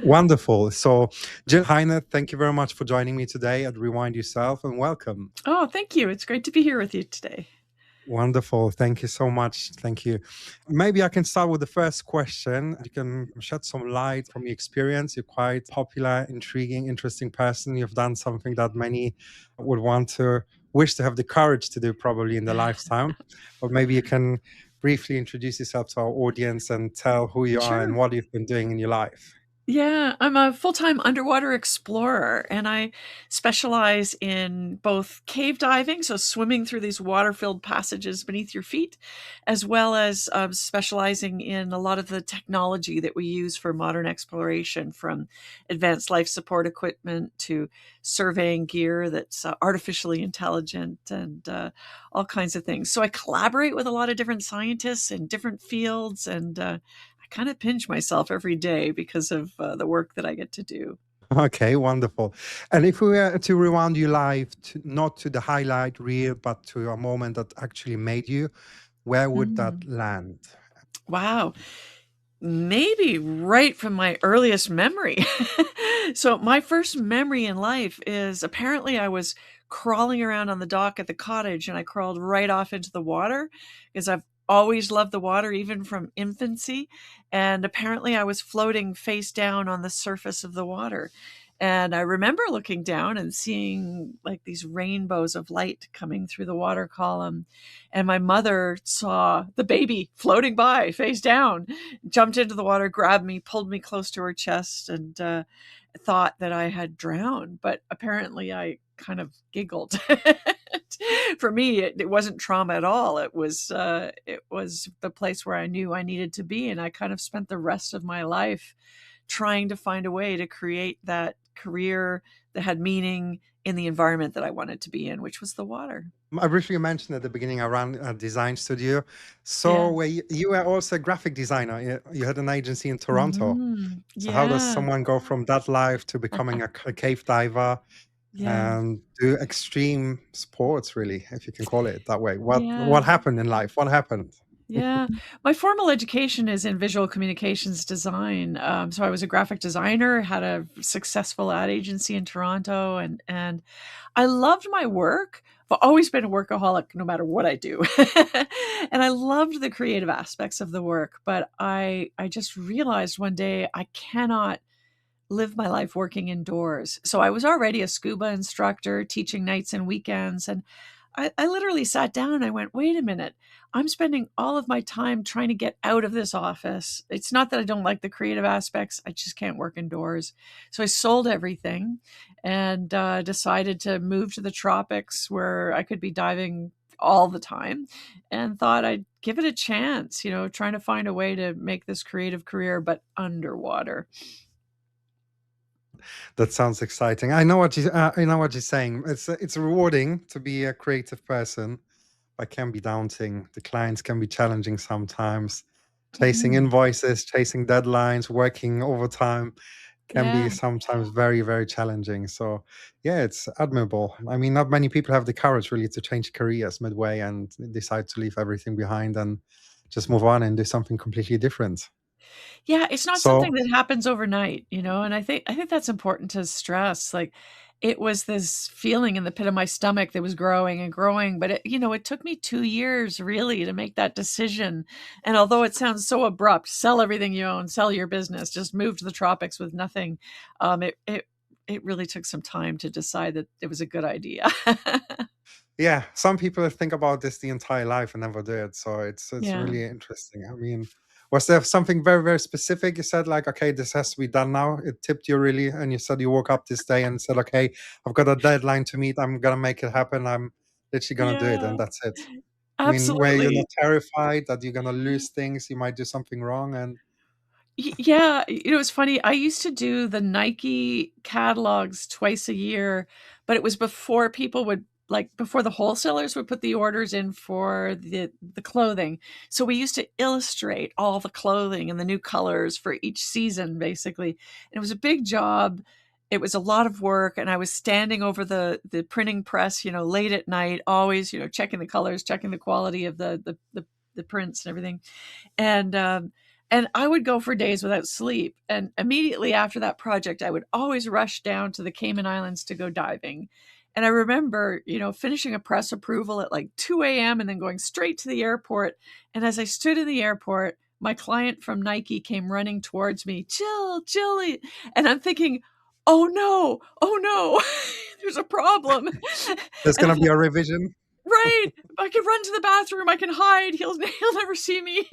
Wonderful. So, Jill Heinerth, thank you very much for joining me today at Rewind Yourself and welcome. Oh, thank you. It's great to be here with you today. Wonderful. Thank you so much. Thank you. Maybe I can start with the first question. You can shed some light from your experience. You're quite popular, intriguing, interesting person. You've done something that many would want to wish to have the courage to do probably in their lifetime. But maybe you can briefly introduce yourself to our audience and tell who you are and Sure. what you've been doing in your life. Yeah, I'm a full-time underwater explorer, and I specialize in both cave diving, so swimming through these water-filled passages beneath your feet, as well as specializing in a lot of the technology that we use for modern exploration, from advanced life support equipment to surveying gear that's artificially intelligent and all kinds of things. So I collaborate with a lot of different scientists in different fields, and I kind of pinch myself every day because of the work that I get to do. Okay, wonderful. And if we were to rewind your life, not to the highlight reel, but to a moment that actually made you, where would that Mm. land? Wow. Maybe right from my earliest memory. So my first memory in life is apparently I was crawling around on the dock at the cottage and I crawled right off into the water because I've always loved the water, even from infancy. And apparently I was floating face down on the surface of the water. And I remember looking down and seeing like these rainbows of light coming through the water column. And my mother saw the baby floating by face down, jumped into the water, grabbed me, pulled me close to her chest, and thought that I had drowned. But apparently I kind of giggled. For me, it wasn't trauma at all. It was the place where I knew I needed to be. And I kind of spent the rest of my life trying to find a way to create that career that had meaning in the environment that I wanted to be in, which was the water. I briefly mentioned at the beginning I ran a design studio. So Yes. you were also a graphic designer. You had an agency in Toronto. So how does Yeah. someone go from that life to becoming a cave diver Yeah. and do extreme sports, really, if you can call it that way? What Yeah. happened in life? What happened? Yeah. My formal education is in visual communications design. So I was a graphic designer, had a successful ad agency in Toronto, and I loved my work. I've always been a workaholic no matter what I do. And I loved the creative aspects of the work, but I just realized one day I cannot live my life working indoors. So I was already a scuba instructor, teaching nights and weekends, and I literally sat down and I went, wait a minute, I'm spending all of my time trying to get out of this office. It's not that I don't like the creative aspects, I just can't work indoors. So I sold everything and decided to move to the tropics where I could be diving all the time and thought I'd give it a chance, trying to find a way to make this creative career, but underwater. That sounds exciting. I know what you're saying. It's rewarding to be a creative person, but can be daunting. The clients can be challenging sometimes. Chasing Mhm. invoices, chasing deadlines, working overtime can be Yeah. sometimes very, very challenging. So, yeah, it's admirable. I mean, not many people have the courage really to change careers midway and decide to leave everything behind and just move on and do something completely different. Yeah, it's not something So, that happens overnight, and I think that's important to stress. Like, it was this feeling in the pit of my stomach that was growing and growing, but it took me 2 years really to make that decision. And although it sounds so abrupt, sell everything you own, sell your business, just move to the tropics with nothing. It really took some time to decide that it was a good idea. yeah, some people think about this the entire life and never do it. So it's Yeah. really interesting. I mean, was there something very, very specific you said, like, okay, this has to be done now? It tipped you really, and you said you woke up this day and said, okay, I've got a deadline to meet. I'm gonna make it happen. I'm literally gonna do it, and Yeah, that's it. I mean, where you're not absolutely. terrified that you're gonna lose things, you might do something wrong, and Yeah, it's funny, I used to do the Nike catalogs twice a year, but it was before people would before the wholesalers would put the orders in for the clothing. So we used to illustrate all the clothing and the new colors for each season, basically. And it was a big job, it was a lot of work, and I was standing over the printing press, late at night, always, checking the colors, checking the quality of the prints and everything. And I would go for days without sleep. And immediately after that project, I would always rush down to the Cayman Islands to go diving. And I remember, finishing a press approval at like 2 a.m. and then going straight to the airport. And as I stood in the airport, my client from Nike came running towards me, Jill, Jilly. And I'm thinking, oh no, there's a problem. There's And gonna I'm be like, a revision. right. I can run to the bathroom. I can hide. He'll never see me.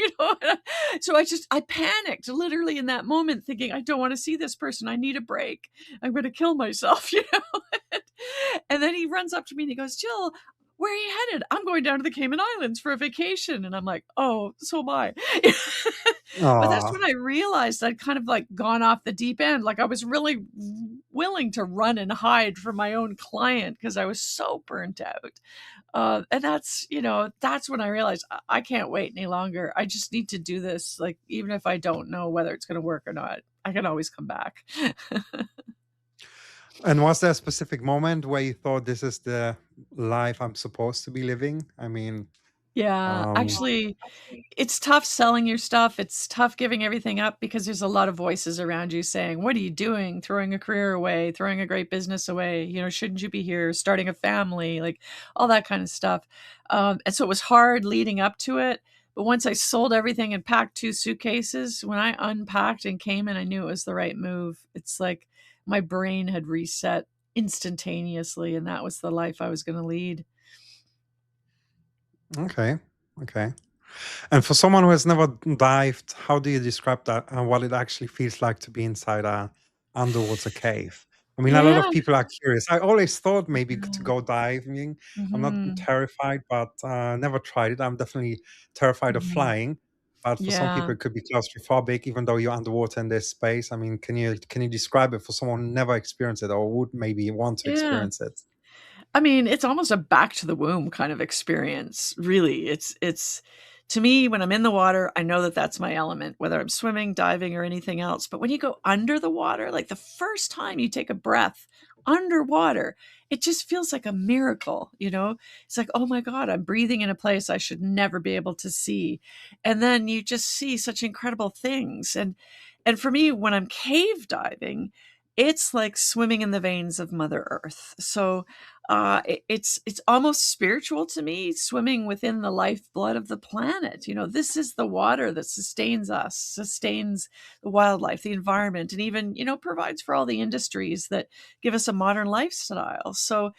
So I panicked literally in that moment, thinking, I don't want to see this person. I need a break. I'm going to kill myself. And then he runs up to me and he goes, Jill, where are you headed? I'm going down to the Cayman Islands for a vacation. And I'm like, oh, so am I. But that's Oh, when I realized I'd kind of like gone off the deep end. Like I was really willing to run and hide from my own client because I was so burnt out. And that's when I realized I can't wait any longer. I just need to do this. Like, even if I don't know whether it's going to work or not, I can always come back. and was there a specific moment where you thought this is the life I'm supposed to be living? I mean, Yeah, um, actually, it's tough selling your stuff. It's tough giving everything up because there's a lot of voices around you saying, "What are you doing? Throwing a career away, throwing a great business away. Shouldn't you be here? Starting a family, like all that kind of stuff." And so it was hard leading up to it. But once I sold everything and packed 2 suitcases, when I unpacked and came in, I knew it was the right move. It's like my brain had reset instantaneously, and that was the life I was going to lead. okay, okay. And for someone who has never dived, how do you describe that and what it actually feels like to be inside a underwater cave? I mean, a lot of Yeah. people are curious. I always thought maybe to Yeah. go diving. I'm not Hmm. terrified, but never tried it. I'm definitely terrified of Hmm. flying. But for some people, Yeah. it could be claustrophobic, even though you're underwater in this space. I mean, can you describe it for someone who never experienced it or would maybe want to Yeah. experience it? I mean, it's almost a back to the womb kind of experience, really. It's to me, when I'm in the water, I know that that's my element, whether I'm swimming, diving, or anything else. But when you go under the water, like the first time you take a breath underwater, it just feels like a miracle. It's like, oh my God, I'm breathing in a place I should never be able to see. And then you just see such incredible things. And for me, when I'm cave diving, it's like swimming in the veins of Mother Earth. So it's almost spiritual to me, swimming within the lifeblood of the planet. This is the water that sustains us, sustains the wildlife, the environment, and even provides for all the industries that give us a modern lifestyle. So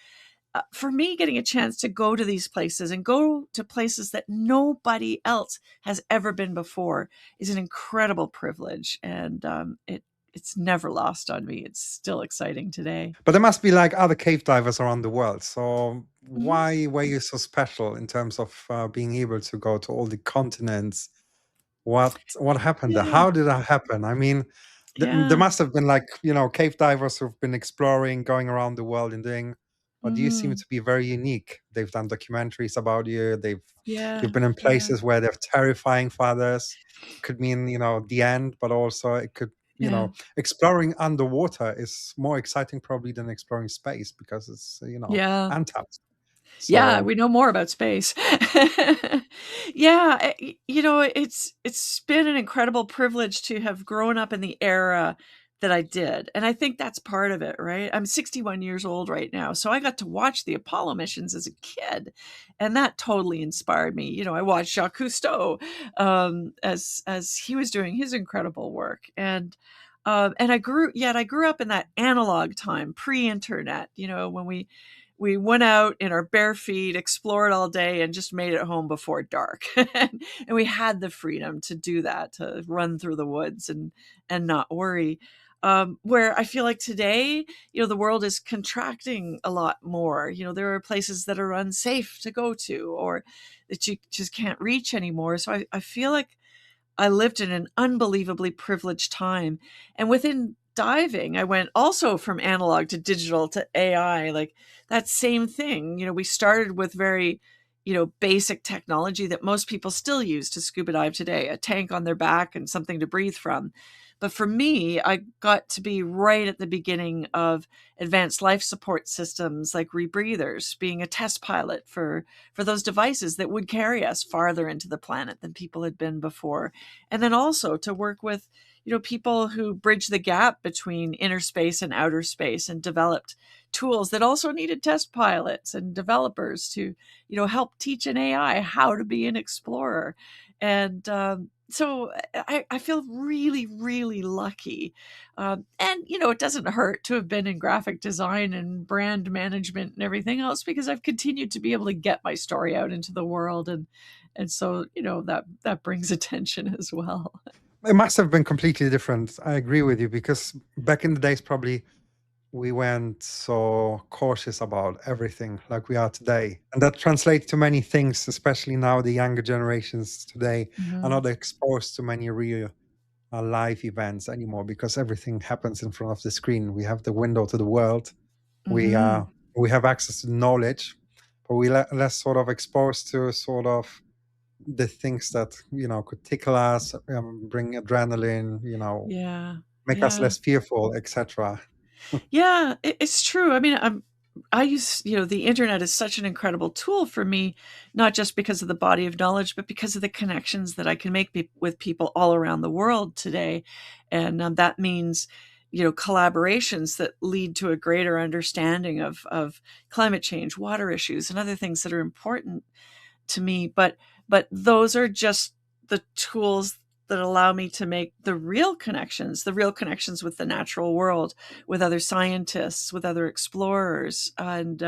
for me, getting a chance to go to these places and go to places that nobody else has ever been before is an incredible privilege, and it's never lost on me. It's still exciting today. But there must be like other cave divers around the world. So Mhm. why were you so special in terms of being able to go to all the continents? What happened there? Yeah, How did that happen? I mean, there yeah. must have been like cave divers who've been exploring, going around the world and doing. But you seem Mhm. to be very unique. They've done documentaries about you. Yeah, You've been in yeah, places where they're terrifying for others. Could mean the end, but also it could yeah, exploring underwater is more exciting probably than exploring space because it's yeah. untapped. Yeah, So we know more about space. Yeah, it's been an incredible privilege to have grown up in the era that I did, and I think that's part of it, right? I'm 61 years old right now, so I got to watch the Apollo missions as a kid, and that totally inspired me. I watched Jacques Cousteau, as he was doing his incredible work, and I grew up in that analog time, pre-internet, when we went out in our bare feet, explored all day, and just made it home before dark. And we had the freedom to do that, to run through the woods and not worry. Where I feel like today, the world is contracting a lot more. There are places that are unsafe to go to or that you just can't reach anymore. So I feel like I lived in an unbelievably privileged time. And within diving, I went also from analog to digital to AI, like that same thing. We started with very, basic technology that most people still use to scuba dive today, a tank on their back and something to breathe from. But for me, I got to be right at the beginning of advanced life support systems like rebreathers, being a test pilot for those devices that would carry us farther into the planet than people had been before. And then also to work with, people who bridge the gap between inner space and outer space and developed tools that also needed test pilots and developers to, help teach an AI how to be an explorer. And so I feel really, really lucky. And, it doesn't hurt to have been in graphic design and brand management and everything else, because I've continued to be able to get my story out into the world. And so, that brings attention as well. It must have been completely different. I agree with you because back in the days, probably we weren't so cautious about everything like we are today. And that translates to many things, especially now the younger generations today are Mhm. not exposed to many real live events anymore because everything happens in front of the screen. We have the window to the world. We Mhm. we have access to knowledge, but we less sort of exposed to sort of the things that could tickle us, bring adrenaline, Yeah. make us Yeah. less fearful, etc. Yeah, it's true. I mean, I use, the internet is such an incredible tool for me, not just because of the body of knowledge, but because of the connections that I can make with people all around the world today. And that means, collaborations that lead to a greater understanding of climate change, water issues, and other things that are important to me. But those are just the tools that allow me to make the real connections with the natural world, with other scientists, with other explorers. And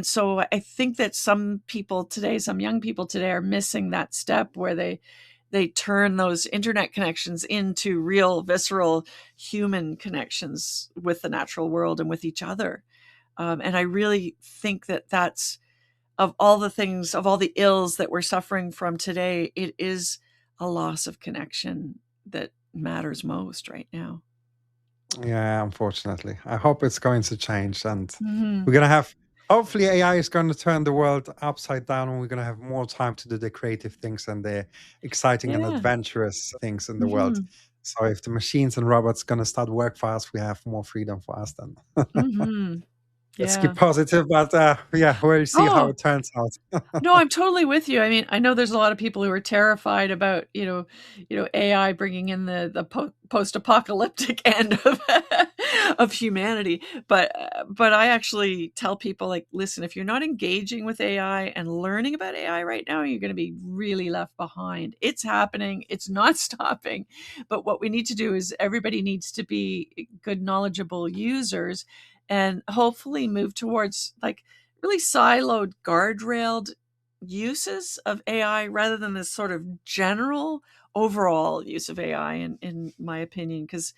so I think that some people today, some young people today, are missing that step where they turn those internet connections into real visceral human connections with the natural world and with each other. And I really think that that's, of all the things, of all the ills that we're suffering from today, it is a loss of connection that matters most right now. Yeah, unfortunately. I hope it's going to change and we're Mhm. going to have, hopefully, AI is going to turn the world upside down and we're going to have more time to do the creative things and the exciting and Yeah. adventurous things in the world. Mhm. So if the machines and robots going to start work for us, we have more freedom for us then. Mhm. Let's keep Yeah. positive, but yeah, we'll see how Oh, it turns out. no, I'm totally with you. I mean, I know there's a lot of people who are terrified about, AI bringing in the post-apocalyptic end of of humanity. But I actually tell people, like, listen, if you're not engaging with AI and learning about AI right now, you're going to be really left behind. It's happening. It's not stopping. But what we need to do is everybody needs to be good, knowledgeable users, and hopefully move towards, like, really siloed, guardrailed uses of AI rather than this sort of general overall use of AI, in my opinion. Because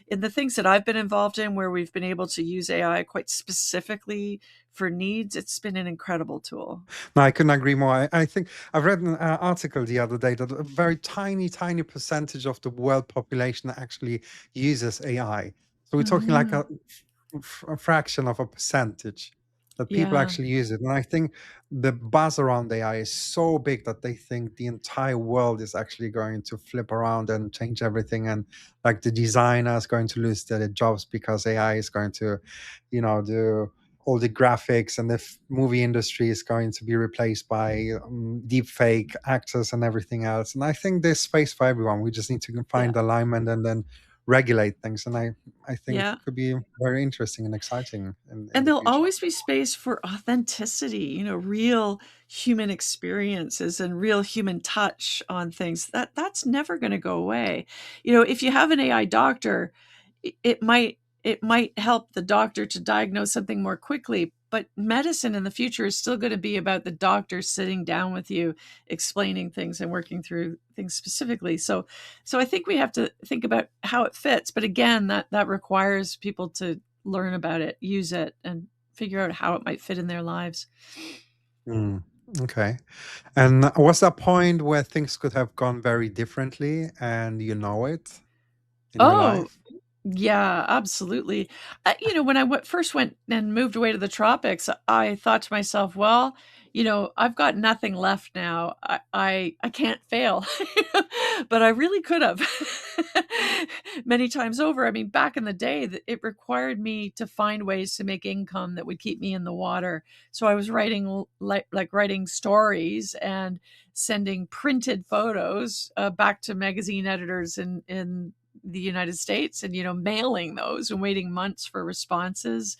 in the things that I've been involved in where we've been able to use AI quite specifically for needs, it's been an incredible tool. No, I couldn't agree more. I think I've read an article the other day that a very tiny, tiny percentage of the world population actually uses AI. So we're talking like Mhm. a fraction of a percentage that people Yeah. actually use it. And I think the buzz around AI is so big that they think the entire world is actually going to flip around and change everything. And like the designers going to lose their jobs because AI is going to, do all the graphics, and the movie industry is going to be replaced by deep fake actors and everything else. And I think there's space for everyone. We just need to Yeah. find alignment and then regulate things. And I think Yeah. it could be very interesting and exciting in And the there'll future. always be space for authenticity, real human experiences and real human touch on things. That's never going to go away. If you have an AI doctor, it might help the doctor to diagnose something more quickly, but medicine in the future is still going to be about the doctor sitting down with you, explaining things and working through things specifically. So I think we have to think about how it fits, but again, that requires people to learn about it, use it, and figure out how it might fit in their lives. Mm, okay. And was that point where things could have gone very differently and you know it in your Oh, life? Yeah, absolutely. When I first went and moved away to the tropics, I thought to myself, well, I've got nothing left now. I can't fail, but I really could have many times over. I mean, back in the day, it required me to find ways to make income that would keep me in the water. So I was writing like writing stories and sending printed photos back to magazine editors in the United States, and mailing those and waiting months for responses.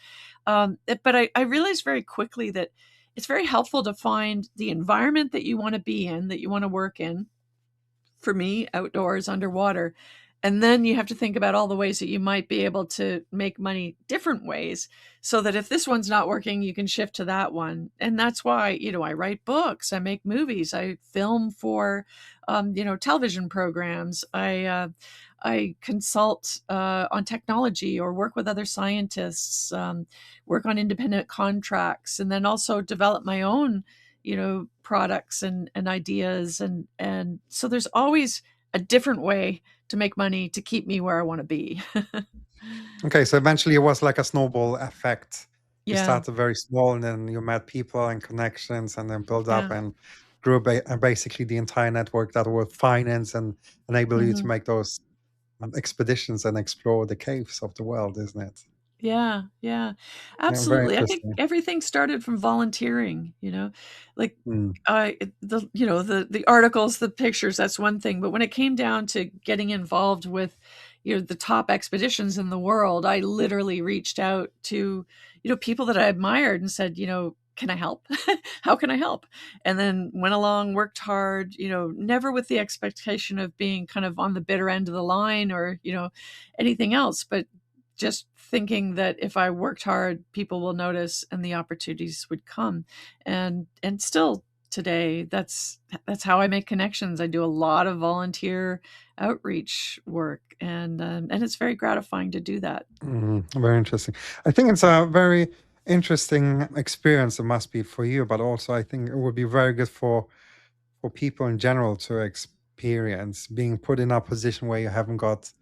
But I realized very quickly that it's very helpful to find the environment that you want to be in, that you want to work in. For me, outdoors, underwater. And then you have to think about all the ways that you might be able to make money different ways, so that if this one's not working, you can shift to that one. And that's why, I write books, I make movies, I film for, television programs. I consult on technology or work with other scientists, work on independent contracts, and then also develop my own products and ideas. And so there's always a different way to make money to keep me where I want to be. Okay, so eventually it was like a snowball effect. You Yeah. started very small, and then you met people and connections, and then built up Yeah. and grew basically the entire network that will finance and enable you to Mhm. make those expeditions and explore the caves of the world, isn't it? Yeah, yeah, Yeah, very absolutely. I think interesting. everything started from volunteering, like, Mm. the articles, the pictures, that's one thing, but when it came down to getting involved with, the top expeditions in the world, I literally reached out to, people that I admired and said, "Can I help? How can I help?" And then went along, worked hard, never with the expectation of being kind of on the bitter end of the line or, anything else, but just thinking that if I worked hard, people will notice and the opportunities would come. And still today, that's how I make connections. I do a lot of volunteer outreach work, and it's very gratifying to do that. Very interesting. I think it's a very interesting experience. It must be for you, but also I think it would be very good for people in general to experience being put in a position where you haven't got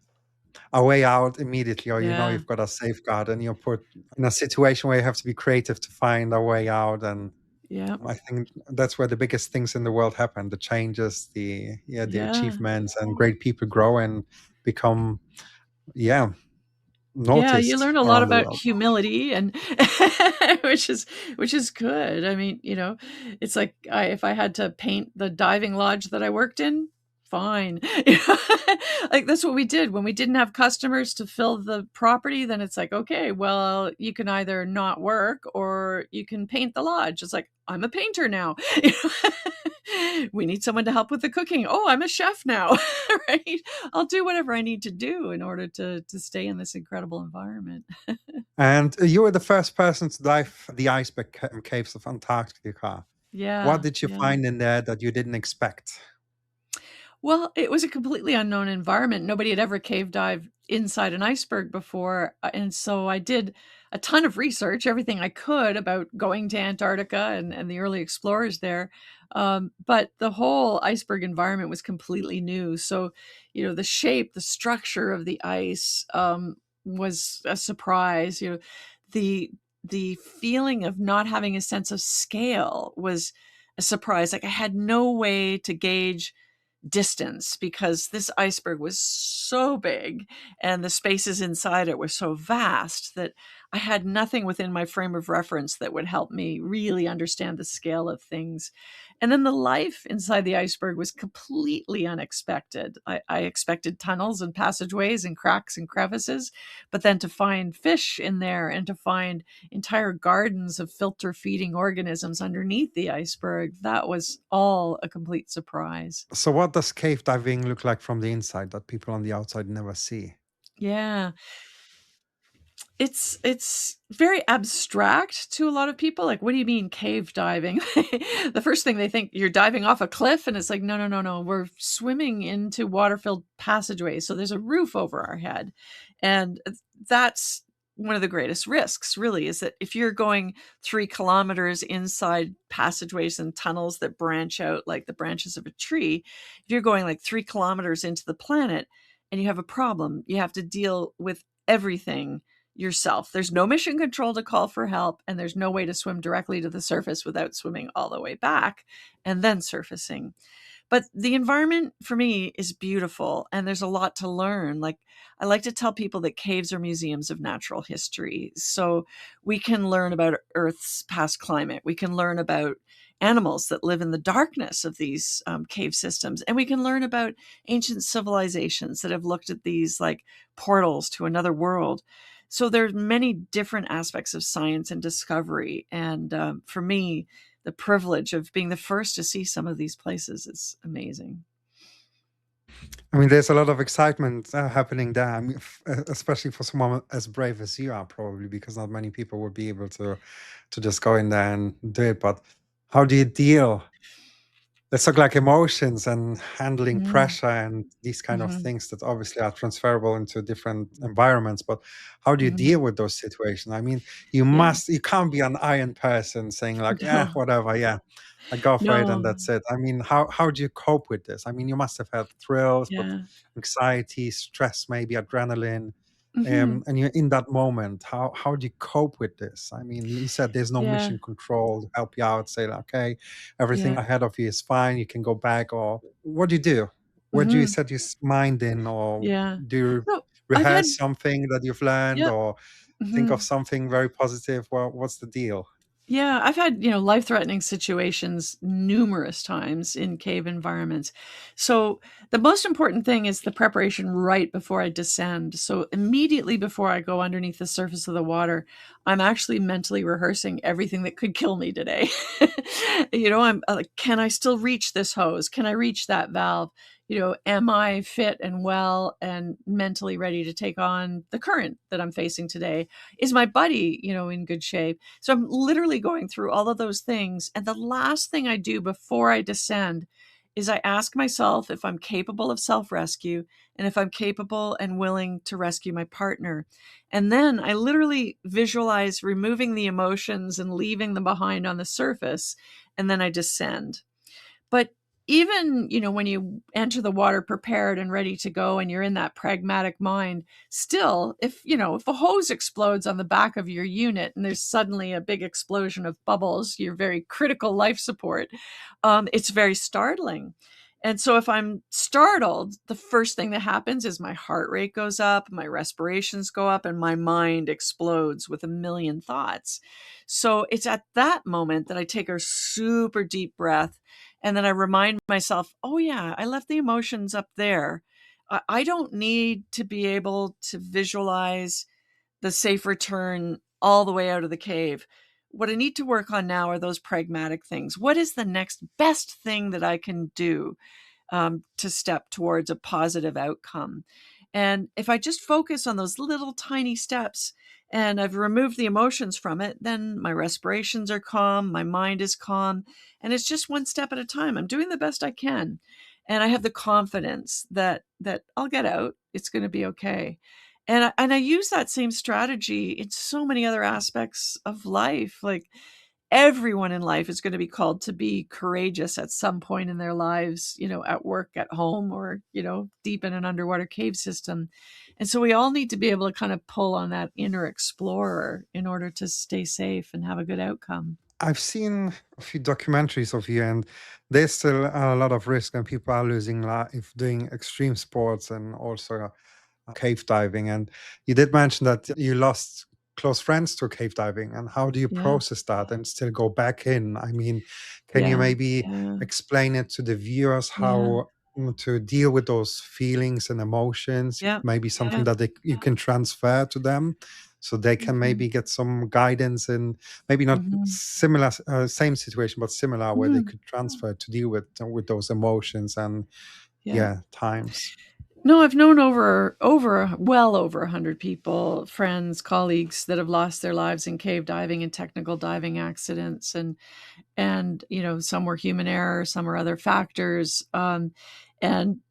a way out immediately, or Yeah, you've got a safeguard, and you're put in a situation where you have to be creative to find a way out. And yeah, I think that's where the biggest things in the world happen: the changes, the yeah. achievements, and great people grow and become, yeah, Yeah, you noticed learn a lot around the about world. humility and which is good. I mean, it's like if I had to paint the diving lodge that I worked in, fine. Like that's what we did when we didn't have customers to fill the property. Then it's like, okay, well, you can either not work or you can paint the lodge. It's like I'm a painter now. We need someone to help with the cooking. Oh, I'm a chef now, right? I'll do whatever I need to do in order to stay in this incredible environment. And you were the first person to dive the iceberg caves of Antarctica. What Yeah, did you yeah. find in there that you didn't expect? Well, it was a completely unknown environment. Nobody had ever cave dived inside an iceberg before, and so I did a ton of research, everything I could about going to Antarctica and the early explorers there. But the whole iceberg environment was completely new. So, the shape, the structure of the ice was a surprise. The the feeling of not having a sense of scale was a surprise. Like I had no way to gauge distance because this iceberg was so big and the spaces inside it were so vast that I had nothing within my frame of reference that would help me really understand the scale of things. And then the life inside the iceberg was completely unexpected. I expected tunnels and passageways and cracks and crevices, but then to find fish in there and to find entire gardens of filter feeding organisms underneath the iceberg, that was all a complete surprise. So, what does cave diving look like from the inside that people on the outside never see? Yeah. It's very abstract to a lot of people, like, "What do you mean cave diving?" The first thing they think, you're diving off a cliff, and it's like, "No, no, no, no, we're swimming into water-filled passageways, so there's a roof over our head." And that's one of the greatest risks, really, is that if you're going 3 kilometers inside passageways and tunnels that branch out like the branches of a tree, if you're going, like, 3 kilometers into the planet and you have a problem, you have to deal with everything yourself. There's no mission control to call for help, and there's no way to swim directly to the surface without swimming all the way back and then surfacing. But the environment for me is beautiful, and there's a lot to learn. Like, I like to tell people that caves are museums of natural history. So we can learn about Earth's past climate. We can learn about animals that live in the darkness of these cave systems. And we can learn about ancient civilizations that have looked at these like portals to another world. So there's many different aspects of science and discovery. And for me, the privilege of being the first to see some of these places is amazing. I mean, there's a lot of excitement happening there. I mean, especially for someone as brave as you are, probably because not many people would be able to just go in there and do it. But how do you deal? Let's talk like emotions and handling Mm, pressure and these kind of mhm, things that obviously are transferable into different environments. But how do you mhm. deal with those situations? I mean, Yeah. you can't be an iron person saying like, yeah, No. whatever, yeah, I go for it and No. that's it. I mean, how do you cope with this? I mean, you must have had thrills, but Yeah. anxiety, stress, maybe adrenaline. Mhm. And you're in that moment. How do you cope with this? I mean, you said there's no Yeah. mission control to help you out, say, like, okay, everything Yeah. ahead of you is fine, you can go back, or what do you do? Where do you Mhm. set your mind in, or Yeah. do you No, I've rehearse had something that you've learned, Yep. or think of Mhm. something very positive? Well, what's the deal? Yeah, I've had, life-threatening situations numerous times in cave environments. So, the most important thing is the preparation right before I descend. So, immediately before I go underneath the surface of the water, I'm actually mentally rehearsing everything that could kill me today. I'm like, can I still reach this hose? Can I reach that valve? Am I fit and well and mentally ready to take on the current that I'm facing today? Is my buddy, in good shape? So I'm literally going through all of those things. And the last thing I do before I descend is I ask myself if I'm capable of self rescue and if I'm capable and willing to rescue my partner. And then I literally visualize removing the emotions and leaving them behind on the surface. And then I descend. But even, when you enter the water prepared and ready to go and you're in that pragmatic mind, still, if a hose explodes on the back of your unit and there's suddenly a big explosion of bubbles, your very critical life support, it's very startling. And so if I'm startled, the first thing that happens is my heart rate goes up, my respirations go up, and my mind explodes with a million thoughts. So it's at that moment that I take a super deep breath and then I remind myself, oh, yeah, I left the emotions up there. I don't need to be able to visualize the safe return all the way out of the cave. What I need to work on now are those pragmatic things. What is the next best thing that I can do to step towards a positive outcome? And if I just focus on those little tiny steps and I've removed the emotions from it, then my respirations are calm, my mind is calm, and it's just one step at a time. I'm doing the best I can. And I have the confidence that I'll get out. It's going to be okay. And I use that same strategy in so many other aspects of life. Like, everyone in life is going to be called to be courageous at some point in their lives, at work, at home, or, deep in an underwater cave system. And so we all need to be able to kind of pull on that inner explorer in order to stay safe and have a good outcome. I've seen a few documentaries of you, and there's still a lot of risk, and people are losing life doing extreme sports and also cave diving. And you did mention that you lost close friends to cave diving. And how do you Yeah. process that and still go back in? I mean, can you Yeah. maybe Yeah. explain it to the viewers Yeah. how to deal with those feelings and emotions? Yeah. Maybe something Yeah. that you can transfer to them so they can Mhm. maybe get some guidance in maybe not Mhm. similar, same situation, but similar where they Mhm. could transfer to deal with those emotions and Yeah. yeah, times. No, I've known well over 100 people, friends, colleagues that have lost their lives in cave diving and technical diving accidents, and some were human error, some are other factors, and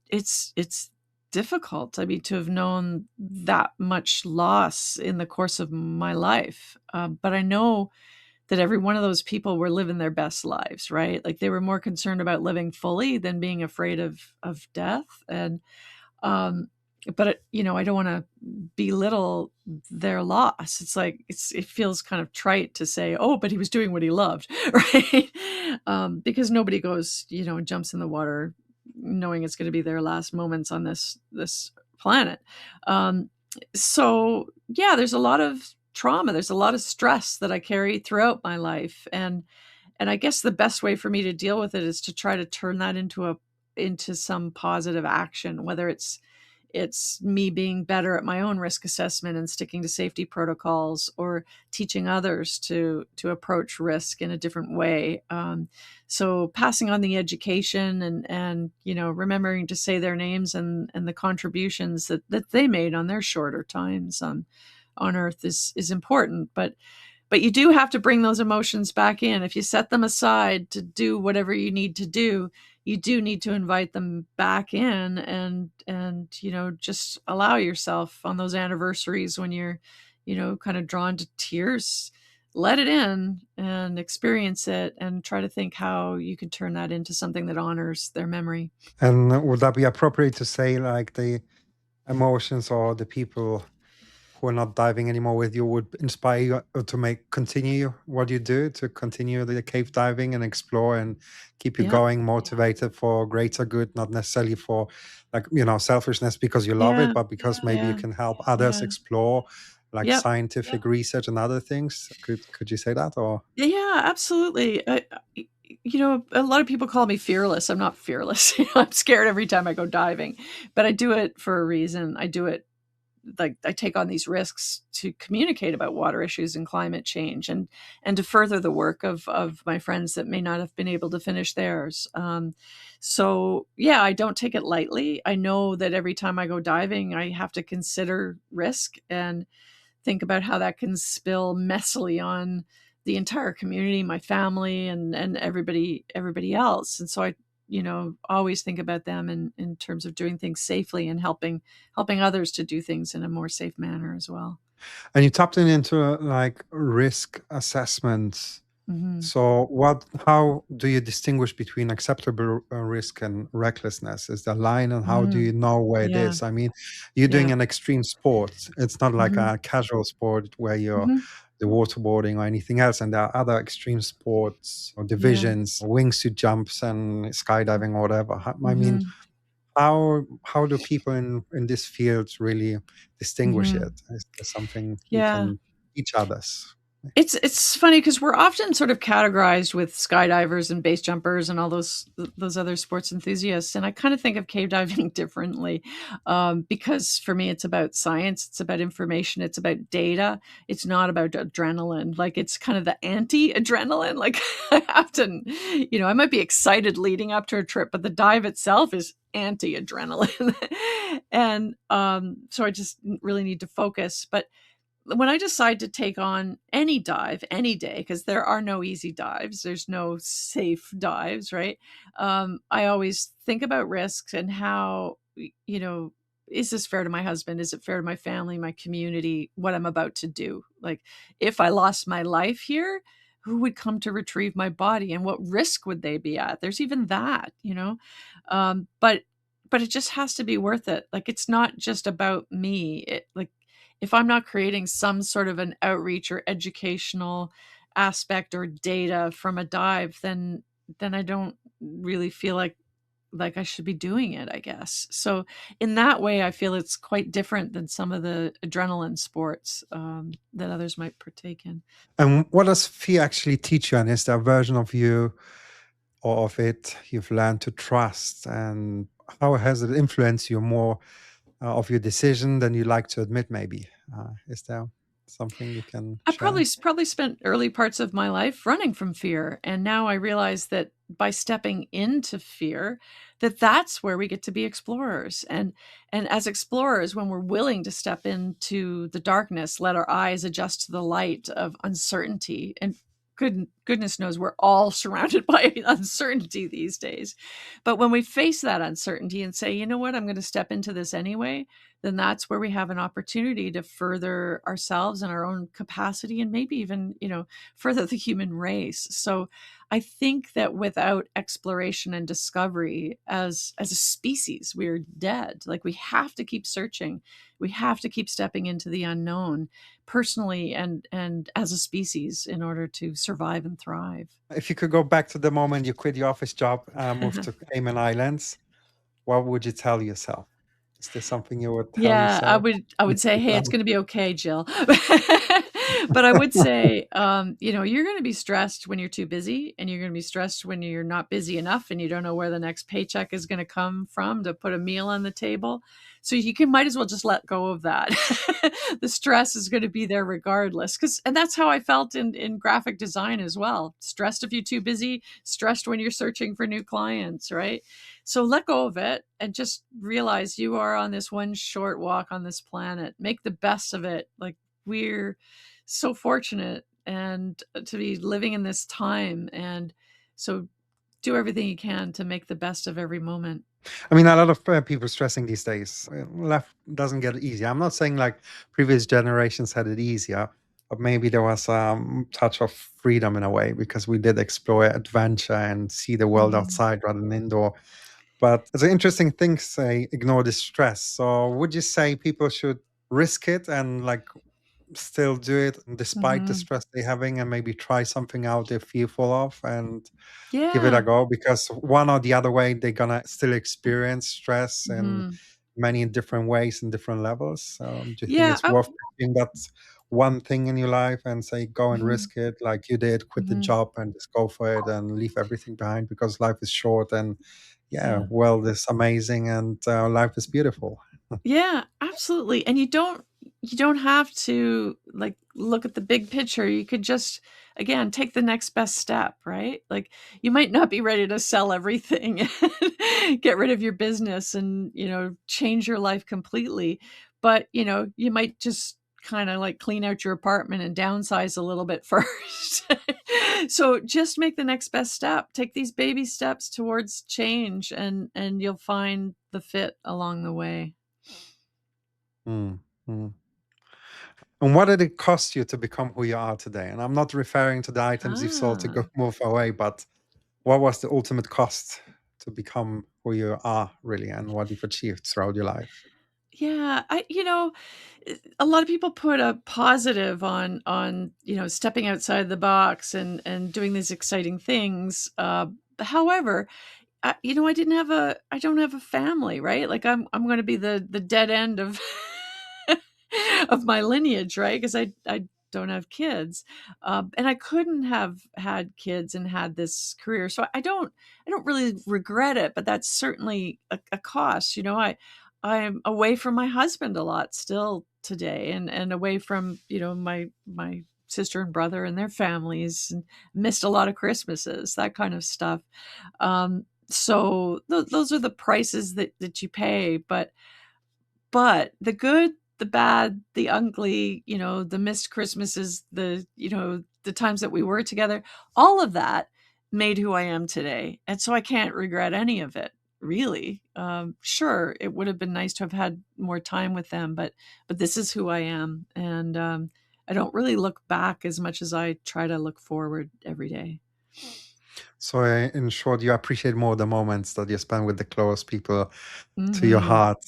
it's difficult. I mean, to have known that much loss in the course of my life, but I know that every one of those people were living their best lives, right? Like, they were more concerned about living fully than being afraid of death. And um, but I don't want to belittle their loss. It's like it feels kind of trite to say, "Oh, but he was doing what he loved," right? Because nobody goes, and jumps in the water knowing it's going to be their last moments on this planet. Um, so yeah, there's a lot of trauma. There's a lot of stress that I carry throughout my life, and I guess the best way for me to deal with it is to try to turn that into some positive action, whether it's me being better at my own risk assessment and sticking to safety protocols, or teaching others to approach risk in a different way. So passing on the education, and remembering to say their names and the contributions that they made on their shorter times on Earth is important. But you do have to bring those emotions back in. If you set them aside to do whatever you need to do, you do need to invite them back in, and just allow yourself on those anniversaries when you're kind of drawn to tears, let it in and experience it, and try to think how you could turn that into something that honors their memory. And would that be appropriate to say like the emotions or the people who are not diving anymore with you would inspire you to continue what you do, to continue the cave diving and explore and keep you Yeah. going, motivated for greater good, not necessarily for like, selfishness because you love it, Yeah. but because maybe you Yeah. can help others Yeah. explore like Yep. scientific research and other things. Could you say that or? Yeah, absolutely. A lot of people call me fearless. I'm not fearless. I'm scared every time I go diving, but I do it for a reason. I do it like I take on these risks to communicate about water issues and climate change, and to further the work of my friends that may not have been able to finish theirs. So yeah, I don't take it lightly. I know that every time I go diving, I have to consider risk and think about how that can spill messily on the entire community, my family, and everybody else. And so I, always think about them in terms of doing things safely and helping others to do things in a more safe manner as well. And you tapped into like risk assessments. Hmm. So, how do you distinguish between acceptable risk and recklessness? Is the line, and how do Mm. you know where it Yeah. is? I mean, you're doing Yeah. an extreme sport. It's not like Hmm. a casual sport where you're Hmm. the waterboarding or anything else. And there are other extreme sports or Yeah. divisions, wingsuit jumps and skydiving or whatever. I mean, Hmm. how do people in this field really distinguish Hmm. it? Is there something you Yeah. can teach others? It's funny because we're often sort of categorized with skydivers and base jumpers and all those other sports enthusiasts, and I kind of think of cave diving differently, because for me it's about science, it's about information, it's about data. It's not about adrenaline. Like it's kind of the anti-adrenaline. Like I often, I might be excited leading up to a trip, but the dive itself is anti-adrenaline, and so I just really need to focus. But when I decide to take on any dive any day, because there are no easy dives, there's no safe dives, right? I always think about risks and how, is this fair to my husband? Is it fair to my family, my community, what I'm about to do? Like, if I lost my life here, who would come to retrieve my body and what risk would they be at? There's even that. But it just has to be worth it. Like, it's not just about me. If I'm not creating some sort of an outreach or educational aspect or data from a dive, then I don't really feel like I should be doing it, I guess. So in that way, I feel it's quite different than some of the adrenaline sports that others might partake in. And what does fear actually teach you? And is there a version of you or of it you've learned to trust? And how has it influenced you more of your decision than you like to admit, maybe? Is there something you can I probably share? probably spent early parts of my life running from fear, and now I realize that by stepping into fear, that's where we get to be explorers. And as explorers, when we're willing to step into the darkness, let our eyes adjust to the light of uncertainty, and goodness knows we're all surrounded by uncertainty these days. But when we face that uncertainty and say, you know what, I'm going to step into this anyway, then that's where we have an opportunity to further ourselves and our own capacity, and maybe even, further the human race. So I think that without exploration and discovery as a species, we're dead. Like, we have to keep searching. We have to keep stepping into the unknown, personally and as a species, in order to survive and thrive. If you could go back to the moment you quit your office job, moved to Cayman Islands, what would you tell yourself? Is there something you would tell Yeah, I yourself? would I would If say, you "Hey, it's can. gonna be okay, Jill." But I would say, you're gonna be stressed when you're too busy, and you're gonna be stressed when you're not busy enough and you don't know where the next paycheck is gonna come from to put a meal on the table. So you can might as well just let go of that. The stress is gonna be there regardless, and that's how I felt in graphic design as well. Stressed if you're too busy, stressed when you're searching for new clients, right? So let go of it and just realize you are on this one short walk on this planet. Make the best of it. Like, we're so fortunate and to be living in this time. And so do everything you can to make the best of every moment. I mean, a lot of people stressing these days. Life doesn't get easier. I'm not saying like previous generations had it easier, but maybe there was a touch of freedom in a way because we did explore adventure and see the world Mhm. outside rather than indoor. But it's an interesting thing to say, ignore the stress. So would you say people should risk it and like still do it despite the Mhm. stress they're having and maybe try something out they're fearful of and give it a Yeah. go? Because one or the other way, they're gonna still experience stress in Mhm. many different ways and different levels. Do you think Yeah. it's worth picking that one thing in your life and say, go and Mhm. risk it like you did, quit the Mhm. job and just go for it and leave everything behind because life is short and yeah, Yeah. world is amazing and life is beautiful. Yeah, absolutely. And you don't have to, like, look at the big picture. You could just, again, take the next best step, right? Like, you might not be ready to sell everything, get rid of your business and, change your life completely, but, you might just kind of like clean out your apartment and downsize a little bit first. So just make the next best step. Take these baby steps towards change, and you'll find the fit along the way. Mm, mm. And what did it cost you to become who you are today? And I'm not referring to the items you sold to go Ah, move away, but what was the ultimate cost to become who you are really and what you've achieved throughout your life? yeah. A lot of people put a positive on stepping outside the box and doing these exciting things. However, I don't have a family, right? Like, I'm going to be the dead end of of my lineage, right? Because I don't have kids, and I couldn't have had kids and had this career, so I don't really regret it. But that's certainly a cost. I'm away from my husband a lot still today, and away from my sister and brother and their families, and missed a lot of Christmases, that kind of stuff. So those are the prices that you pay, but the good, the bad, the ugly, the missed Christmases, the times that we were together, all of that made who I am today. And so I can't regret any of it, really. Sure, it would have been nice to have had more time with them, but this is who I am. And I don't really look back as much as I try to look forward every day. So, in short, you appreciate more the moments that you spend with the close people to your Mhm. heart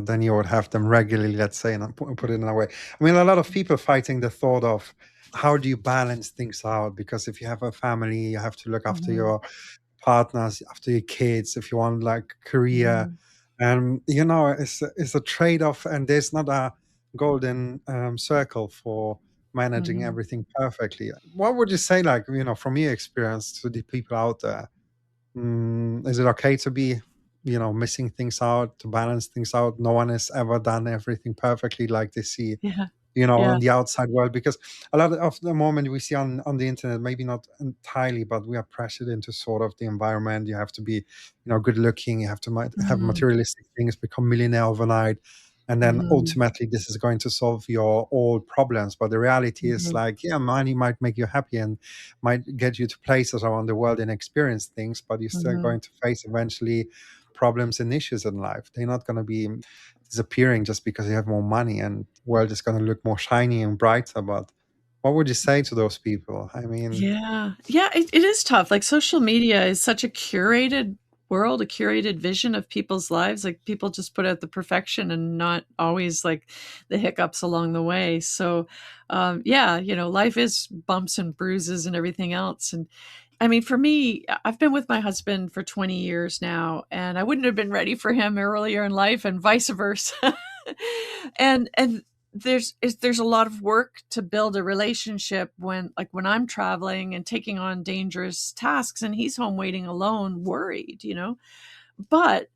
than you would have them regularly, let's say, and I put it in a way. I mean, a lot of people fighting the thought of how do you balance things out? Because if you have a family, you have to look after Mhm. your partners, after your kids, if you want like career. Mhm. And it's a trade-off, and there's not a golden circle for managing Mhm. everything perfectly. What would you say, like, from your experience to the people out there? Is it okay to be, missing things out, to balance things out? No one has ever done everything perfectly like they see Yeah. in Yeah. the outside world, because a lot of the moment we see on the internet, maybe not entirely, but we are pressured into sort of the environment. You have to be good looking, you have to have Mhm. materialistic things, become millionaire overnight. and then Mhm. ultimately this is going to solve your all problems. But the reality is, Mhm. like, yeah, money might make you happy and might get you to places around the world and experience things, but you're still Mhm. going to face eventually problems and issues in life. They're not going to be disappearing just because you have more money, and the world is going to look more shiny and brighter. But what would you say to those people? I mean, Yeah. Yeah, it is tough. Like, social media is such a curated world, a curated vision of people's lives. Like, people just put out the perfection and not always, like, the hiccups along the way. So, yeah, life is bumps and bruises and everything else. And I mean, for me, I've been with my husband for 20 years now, and I wouldn't have been ready for him earlier in life and vice versa. And there's a lot of work to build a relationship when, like, when I'm traveling and taking on dangerous tasks and he's home waiting alone, worried. But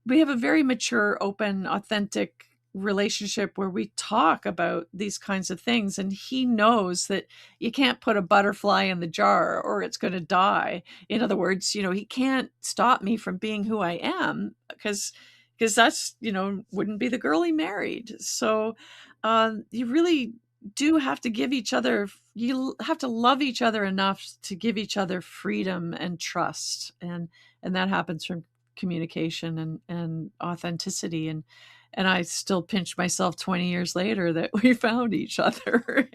we have a very mature, open, authentic relationship where we talk about these kinds of things, and he knows that you can't put a butterfly in the jar or it's going to die. In other words, he can't stop me from being who I am, because that's, wouldn't be the girl he married. So you really do have to give each other, you have to love each other enough to give each other freedom and trust, and that happens from communication and authenticity. And I still pinch myself 20 years later that we found each other.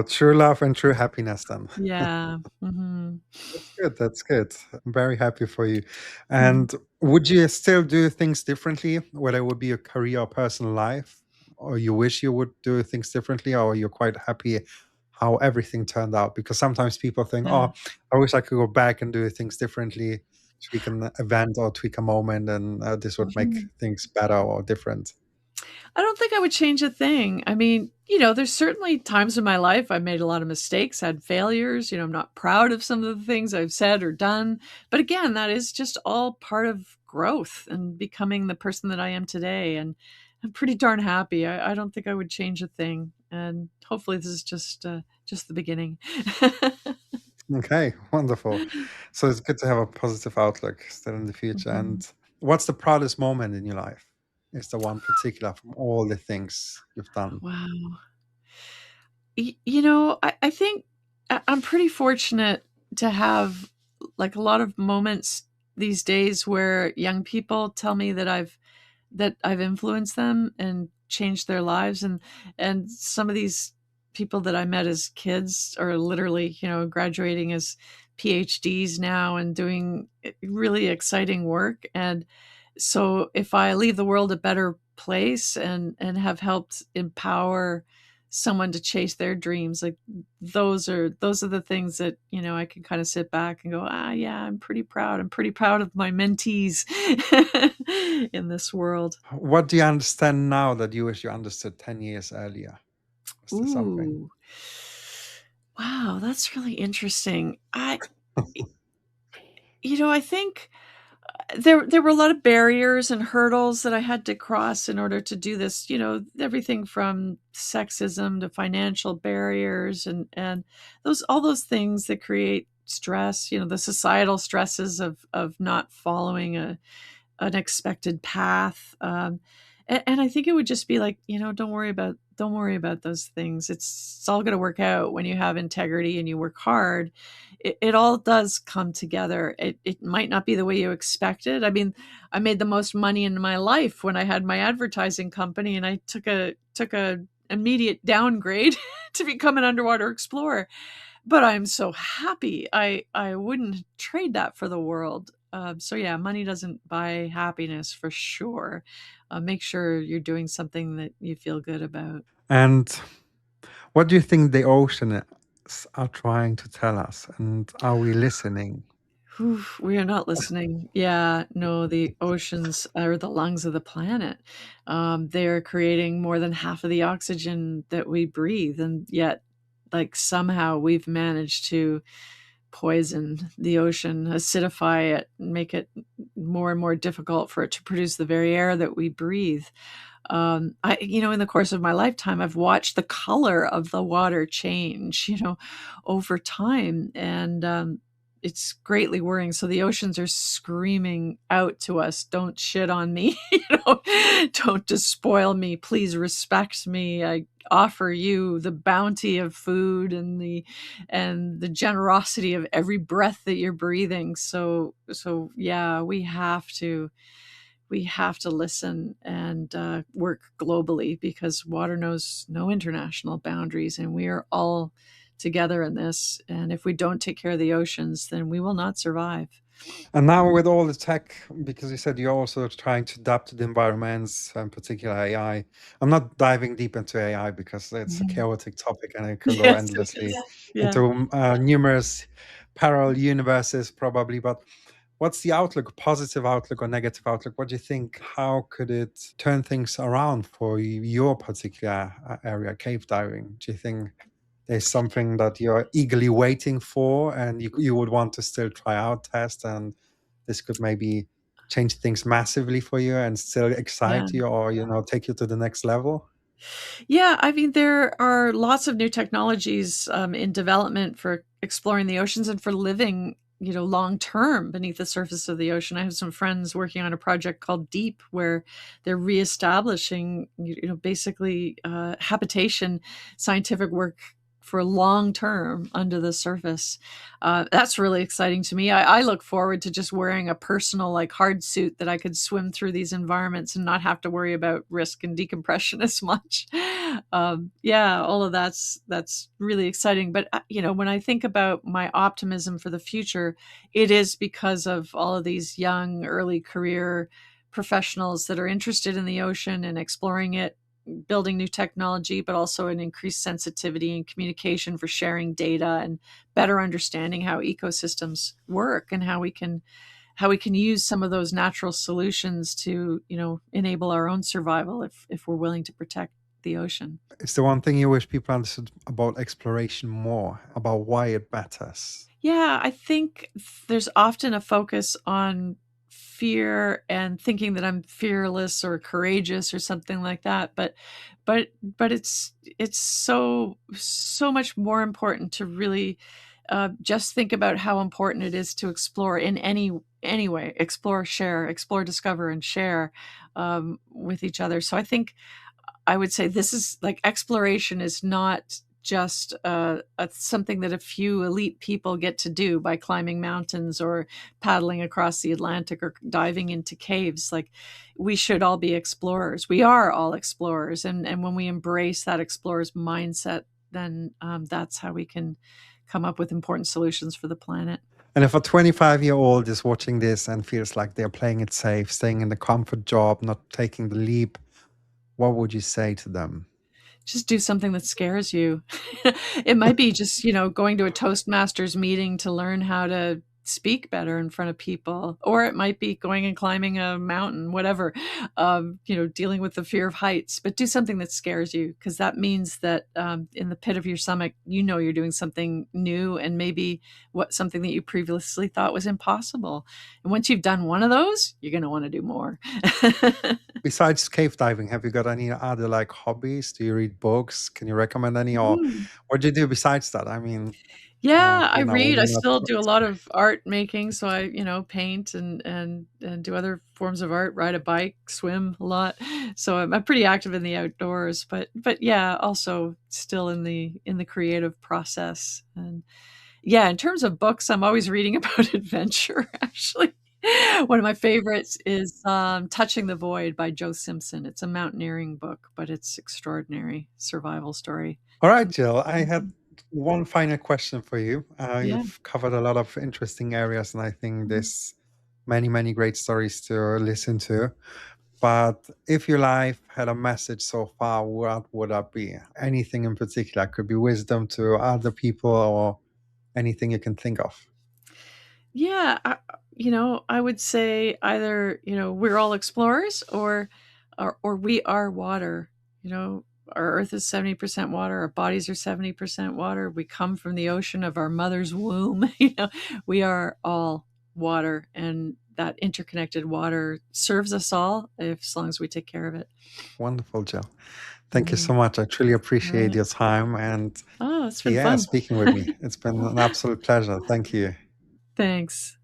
true love and true happiness then. Yeah. Mhm. That's good. That's good. I'm very happy for you. Mhm. And would you still do things differently, whether it would be a career or personal life, or you wish you would do things differently, or you're quite happy how everything turned out? Because sometimes people think, Yeah. "Oh, I wish I could go back and do things differently, tweak an event or tweak a moment, and this would make Mhm. things better or different." I don't think I would change a thing. I mean, there's certainly times in my life I made a lot of mistakes, had failures. I'm not proud of some of the things I've said or done. But again, that is just all part of growth and becoming the person that I am today. And I'm pretty darn happy. I don't think I would change a thing. And hopefully, this is just the beginning. Okay, wonderful. So it's good to have a positive outlook still in the future. Mhm. And what's the proudest moment in your life? Is there one particular from all the things you've done? Wow. I think I'm pretty fortunate to have, like, a lot of moments these days where young people tell me that I've influenced them and changed their lives. And some of these people that I met as kids are literally, graduating as PhDs now and doing really exciting work. And so if I leave the world a better place and have helped empower someone to chase their dreams, like, those are the things that, I can kind of sit back and go, yeah, I'm pretty proud. I'm pretty proud of my mentees in this world. What do you understand now that you wish you understood 10 years earlier? Is there something? Ooh. Wow, that's really interesting. I think there were a lot of barriers and hurdles that I had to cross in order to do this, everything from sexism to financial barriers and all those things that create stress, the societal stresses of not following an expected path. And I think it would just be like, don't worry about those things. It's all going to work out when you have integrity and you work hard. It all does come together. It might not be the way you expected. I mean, I made the most money in my life when I had my advertising company, and I took a immediate downgrade to become an underwater explorer. But I'm so happy. I wouldn't trade that for the world. So yeah, money doesn't buy happiness for sure. Make sure you're doing something that you feel good about. And what do you think the oceans are trying to tell us? And are we listening? Whew, we are not listening. Yeah, no, the oceans are the lungs of the planet. They are creating more than half of the oxygen that we breathe, and yet, like, somehow we've managed to poison the ocean, acidify it, and make it more and more difficult for it to produce the very air that we breathe. In the course of my lifetime, I've watched the color of the water change, over time, and it's greatly worrying. So the oceans are screaming out to us, "Don't shit on me, don't despoil me. Please respect me. I offer you the bounty of food and the generosity of every breath that you're breathing." So yeah, we have to listen and work globally, because water knows no international boundaries, and we are all together in this. And if we don't take care of the oceans, then we will not survive. And now with all the tech, because you said you're also trying to adapt to the environments, in particular AI. I'm not diving deep into AI because it's a Mhm. chaotic topic and it can go Yes, it endlessly is. Yeah. into numerous parallel universes, probably. But what's the outlook, positive outlook or negative outlook? What do you think? How could it turn things around for your particular area, cave diving? Do you think there's something that you're eagerly waiting for and you would want to still try out, test, and this could maybe change things massively for you and still Yeah. excite you or, take you to the next level? Yeah, I mean, there are lots of new technologies in development for exploring the oceans and for living, long term beneath the surface of the ocean. I have some friends working on a project called Deep, where they're reestablishing, basically habitation, scientific work for long term under the surface. That's really exciting to me. I look forward to just wearing a personal, like, hard suit that I could swim through these environments and not have to worry about risk and decompression as much. Yeah, all of that's really exciting. But when I think about my optimism for the future, it is because of all of these young, early career professionals that are interested in the ocean and exploring it, building new technology, but also an increased sensitivity and communication for sharing data and better understanding how ecosystems work, and how we can use some of those natural solutions to, enable our own survival, if we're willing to protect the ocean. It's the one thing you wish people understood about exploration more, about why it matters. Yeah, I think there's often a focus on fear and thinking that I'm fearless or courageous or something like that, but it's so much more important to really just think about how important it is to explore in any way, explore, share, explore, discover, and share with each other. So I think I would say this is like, exploration is not just something that a few elite people get to do by climbing mountains or paddling across the Atlantic or diving into caves. Like, we should all be explorers. We are all explorers, and when we embrace that explorer's mindset, then that's how we can come up with important solutions for the planet. And if a 25-year-old is watching this and feels like they're playing it safe, staying in the comfort job, not taking the leap, what would you say to them? Just do something that scares you. It might be just, going to a Toastmasters meeting to learn how to speak better in front of people, or it might be going and climbing a mountain, whatever, dealing with the fear of heights. But do something that scares you, because that means that in the pit of your stomach, you're doing something new, and maybe something that you previously thought was impossible. And once you've done one of those, you're going to want to do more. Besides cave diving, have you got any other like hobbies? Do you read books? Can you recommend any? Or Mm. what do you do besides that? I mean, Yeah, I when read. I you're not still do a lot of art making, so I, paint and do other forms of art, ride a bike, swim a lot. So I'm pretty active in the outdoors, but yeah, also still in the creative process. And yeah, in terms of books, I'm always reading about adventure, actually. One of my favorites is Touching the Void by Joe Simpson. It's a mountaineering book, but it's extraordinary survival story. All right, Jill, I had Mhm. one final question for you. Yeah. You've covered a lot of interesting areas, and I think Mhm. there's many, many great stories to listen to. But if your life had a message so far, what would that be? Anything in particular? Could be wisdom to other people or anything you can think of. Yeah, I would say either, we're all explorers, or we are water. Our earth is 70% water, our bodies are 70% water. We come from the ocean of our mother's womb. We are all water, and that interconnected water serves us all, if as long as we take care of it. Wonderful, Jill. Thank you Mhm. so much. I truly All appreciate right. your time and Oh, it's been yeah, fun. speaking with me. It's been an absolute pleasure. Thank you. Thanks.